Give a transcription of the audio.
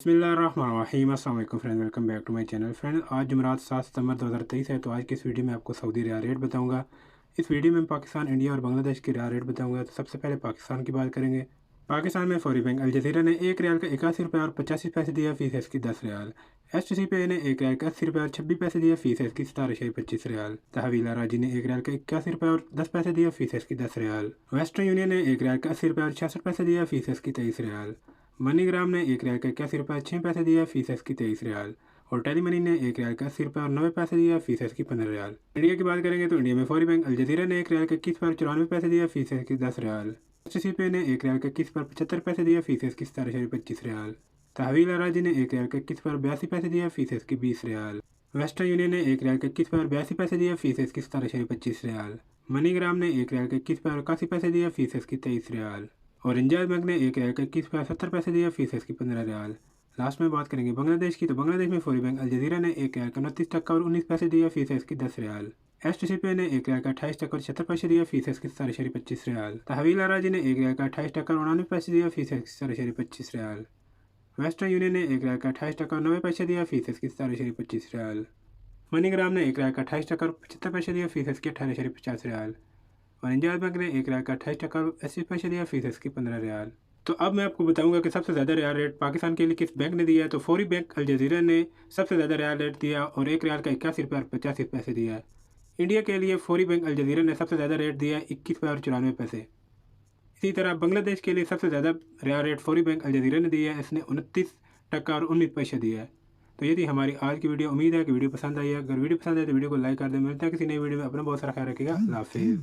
बिस्मिल्लाहिर्रहमानिर्रहीम। अस्सलाम वालेकुम friend, welcome back to my channel. Friend, आज जुमेरात 7 सितंबर 2023 है। तो आज की इस वीडियो में आपको सऊदी रियाल रेट बताऊंगा। इस वीडियो में पाकिस्तान, इंडिया और बांग्लादेश की रियाल रेट बताऊंगा। तो सबसे पहले पाकिस्तान की बात करेंगे। पाकिस्तान में फौरी बैंक अल जजीरा ने 1 रियाल का 81 रुपये और 85 पैसे दिया, फीस इसकी 10 रियाल। STC पे ने 1 रियाल का 80 रुपये और 26 पैसे दिया, फीस इसकी 17.25 रियाल। तहवील राजी ने 1 रियाल का 81 रुपये और 10 पैसे दिया, फीस इसकी 10 रियाल। वेस्टर्न यूनियन ने 1 रियाल का 80 रुपये और 66 पैसे दिया, फीस इसकी 23 रियाल। मनीग्राम ने 1 रियाल का 81 रुपये 6 पैसे दिया, फीस इसकी 23 रियाल। और टेली मनी ने 1 रियाल का 80 रुपये और 90 पैसे दिया, फीस इसकी 15 रियाल। इंडिया की बात करेंगे तो इंडिया में फौरी बैंक अल जजीरा ने 1 रियाल का 21 रुपये और 94 पैसे दिया, फीस इसकी 10 रियाल। STC पे ने 1 रियाल का 21 रुपये 75 पैसे दिया, फीस इसकी 17.25 रियाल। तहवील राजी ने 1 रियाल का 21 रुपये 82 पैसे दिया, फीस इसकी 20 रियाल। वेस्टर्न यूनियन ने 1 रियाल का 21 रुपये 82 पैसे दिया, फीस इसकी 17.25 रियाल। मनीग्राम ने 1 रियाल का 21 रुपये 81 पैसे दिया, फीस इसकी 23 रियाल। और इंजाज बैंक ने 1 रियाल का 21 रुपये 70 पैसे दिया, फीस इसकी 15 रियाल। लास्ट में बात करेंगे बांग्लादेश की। तो बांग्लादेश में फौरी बैंक अल जजीरा ने 1 रियाल का 29 टका और 19 पैसे दिया, फीस इसकी 10 रियाल। STC पे ने 1 रियाल का 28 टका और 76 पैसे दिया, फीस इसकी 17.25 रियाल। तहवील राजी ने 1 रियाल का 28 टका और 99 पैसे दिया, फीस इसकी 17.25 रियाल। वेस्टर्न यूनियन ने 1 रियाल का 28 टका और 90 पैसे दिया, फीस इसकी 17.25 रियाल। मनीग्राम ने 1 रियाल का 28 टका और 75 पैसे दिया, फीस इसकी 18.50 रियाल। और इंडियन बैंक ने 1 रियाल का 28 टका और 80 पैसे दिया, फीस इसकी 15 रियाल। तो अब मैं आपको बताऊंगा कि सबसे ज़्यादा रियाल रेट पाकिस्तान के लिए किस बैंक ने दिया है। तो फौरी बैंक अल जजीरा ने सबसे ज़्यादा रियाल रेट दिया और 1 रियाल का 81 रुपये और 85 पैसे दिया है। इंडिया के लिए फौरी बैंक अल जजीरा ने सबसे ज़्यादा रेट दिया है 21 रुपये और 94 पैसे। इसी तरह बांग्लादेश के लिए सबसे ज़्यादा रियाल रेट फौरी बैंक अल जजीरा ने दिया है, इसने 29 टका और 19 पैसे दिया है। तो ये थी हमारी आज की वीडियो। उम्मीद है कि वीडियो पसंद आई है। अगर वीडियो पसंद आए तो वीडियो को लाइक कर दें। मिलते हैं किसी नई वीडियो में। अपना बहुत सारा ख्याल रखिएगा। अल्लाह हाफिज़।